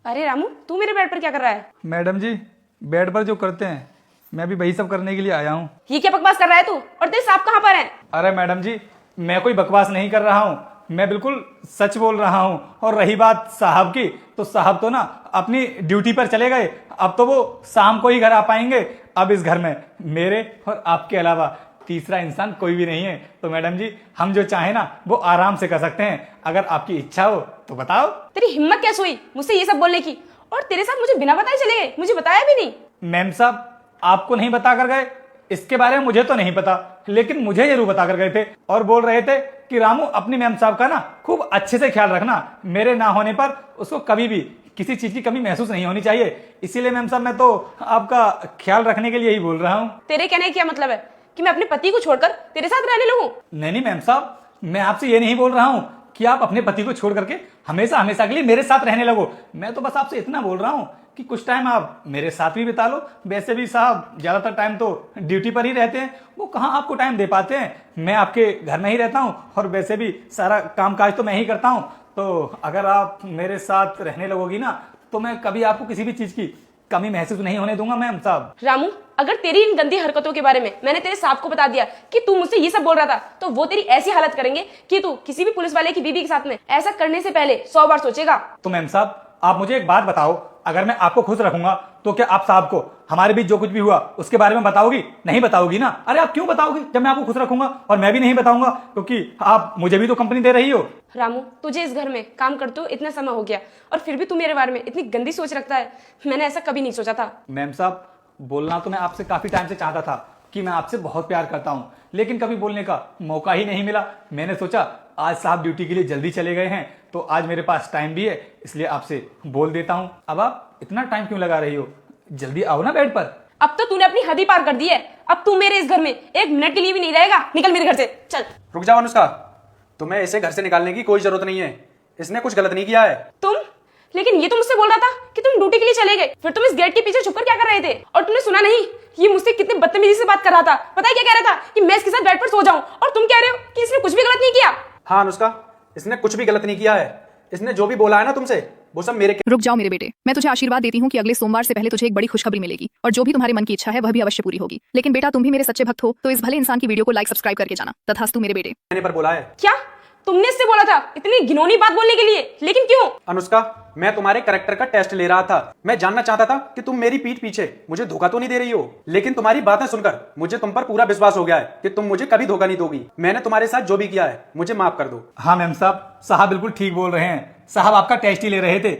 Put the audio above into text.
अरे रामू, तू मेरे बेड पर क्या कर रहा है? मैडम जी, बेड पर जो करते हैं मैं भी वही सब करने के लिए आया हूँ। ये क्या बकवास कर रहा है तू? और तेरे सांप कहाँ पर है? अरे मैडम जी, मैं कोई बकवास नहीं कर रहा हूँ, मैं बिल्कुल सच बोल रहा हूँ। और रही बात साहब की, तो साहब तो ना अपनी ड्यूटी पर चले गए। अब तो वो शाम को ही घर आ पाएंगे। अब इस घर में मेरे और आपके अलावा तीसरा इंसान कोई भी नहीं है। तो मैडम जी, हम जो चाहें ना वो आराम से कर सकते हैं। अगर आपकी इच्छा हो तो बताओ। तेरी हिम्मत कैसे हुई मुझसे ये सब बोलने की? और तेरे साथ मुझे बिना बताए चले गए, मुझे बताया भी नहीं। मैम साहब, आपको नहीं बता कर गए इसके बारे में मुझे तो नहीं पता, लेकिन मुझे जरूर बता कर गए थे और बोल रहे थे कि रामू, अपनी मैम साहब का ना खूब अच्छे से ख्याल रखना। मेरे ना होने पर उसको कभी भी किसी चीज की कमी महसूस नहीं होनी चाहिए। इसीलिए मैम साहब, मैं तो आपका ख्याल रखने के लिए ही बोल रहा हूँ। तेरे कहने का क्या मतलब है कि मैं अपने पति को छोड़कर तेरे साथ रहने लगूं? नहीं मैम साहब, मैं आपसे ये नहीं बोल रहा हूँ कि आप अपने पति को छोड़ करके हमेशा हमेशा के लिए मेरे साथ रहने लगो। मैं तो बस आपसे इतना बोल रहा हूँ कि कुछ टाइम आप मेरे साथ भी बिता लो। वैसे भी साहब ज्यादातर टाइम तो ड्यूटी पर ही रहते हैं, वो कहाँ आपको टाइम दे पाते हैं। मैं आपके घर में ही रहता हूँ और वैसे भी सारा काम काज तो मैं ही करता हूँ। तो अगर आप मेरे साथ रहने लगोगी ना, तो मैं कभी आपको किसी भी चीज की कमी महसूस नहीं होने दूंगा मैम साहब। रामू, अगर तेरी इन गंदी हरकतों के बारे में मैंने तेरे सांप को बता दिया कि तू मुझसे ये सब बोल रहा था, तो वो तेरी ऐसी हालत करेंगे कि तू किसी भी पुलिस वाले की बीवी के साथ में ऐसा करने से पहले 100 बार सोचेगा। तो मैम साहब, आप मुझे एक बात बताओ, अगर मैं आपको खुश रखूंगा तो क्या आप साहब को हमारे बीच जो कुछ भी हुआ उसके बारे में बताओगी? नहीं बताओगी ना? अरे आप क्यों बताओगी जब मैं आपको खुश रखूंगा? और मैं भी नहीं बताऊंगा क्योंकि आप मुझे भी तो कंपनी दे रही हो। रामू, तुझे इस घर में काम करते हुए इतना समय हो गया और फिर भी तू मेरे बारे में इतनी गंदी सोच रखता है। मैंने ऐसा कभी नहीं सोचा था। मैम साहब, बोलना तो मैं आपसे काफी टाइम से चाहता था कि मैं आपसे बहुत प्यार करता हूं, लेकिन कभी बोलने का मौका ही नहीं मिला। मैंने सोचा आज साहब ड्यूटी के लिए जल्दी चले गए हैं तो आज मेरे पास टाइम भी है, इसलिए आपसे बोल देता हूं। अब आप इतना टाइम क्यों लगा रही हो? जल्दी आओ ना बेड पर। अब तो तूने अपनी हद ही पार कर दी है। अब तू मेरे इस घर में एक मिनट के लिए भी नहीं रहेगा। निकल मेरे घर से, चल। रुक जाओ अनुष्का, तुम्हें इसे घर से निकालने की कोई जरूरत नहीं है। इसने कुछ गलत नहीं किया है। तुम? लेकिन ये तो मुझसे बोल रहा था कि तुम ड्यूटी के लिए चले गए, फिर तुम इस गेट के पीछे छुपकर क्या कर रहे थे? और तुमने सुना नहीं, ये मुझसे कितनी बदतमीजी से बात कर रहा था। पता है क्या कह रहा था? कि मैं इसके साथ बेड पर सो जाऊं, और तुम कह रहे हो कि इसने कुछ भी गलत नहीं किया। हाँ अनुष्का, इसने कुछ भी गलत नहीं किया है। इसने जो भी बोला है ना तुमसे, वो सब मेरे। रुक जाओ मेरे बेटे, मैं तुझे आशीर्वाद देती हूँ कि अगले सोमवार से पहले तुझे एक बड़ी खुशखबरी मिलेगी और जो भी तुम्हारे मन की इच्छा है वह भी अवश्य पूरी होगी। लेकिन बेटा, तुम भी मेरे सच्चे भक्त हो, तो इस भले इंसान की वीडियो को लाइक सब्सक्राइब करके जाना। तथास्तु मेरे बेटे। मैंने पर बोला है। क्या तुमने इससे बोला था इतनी घिनौनी बात बोलने के लिए? लेकिन क्यों? अनुष्का, मैं तुम्हारे कैरेक्टर का टेस्ट ले रहा था। मैं जानना चाहता था कि तुम मेरी पीठ पीछे मुझे धोखा तो नहीं दे रही हो। लेकिन तुम्हारी बातें सुनकर मुझे तुम पर पूरा विश्वास हो गया है कि तुम मुझे कभी धोखा नहीं दोगी। मैंने तुम्हारे साथ जो भी किया है मुझे माफ कर दो। हाँ मैम साहब, साहब बिल्कुल ठीक बोल रहे हैं। साहब आपका टेस्ट ही ले रहे थे।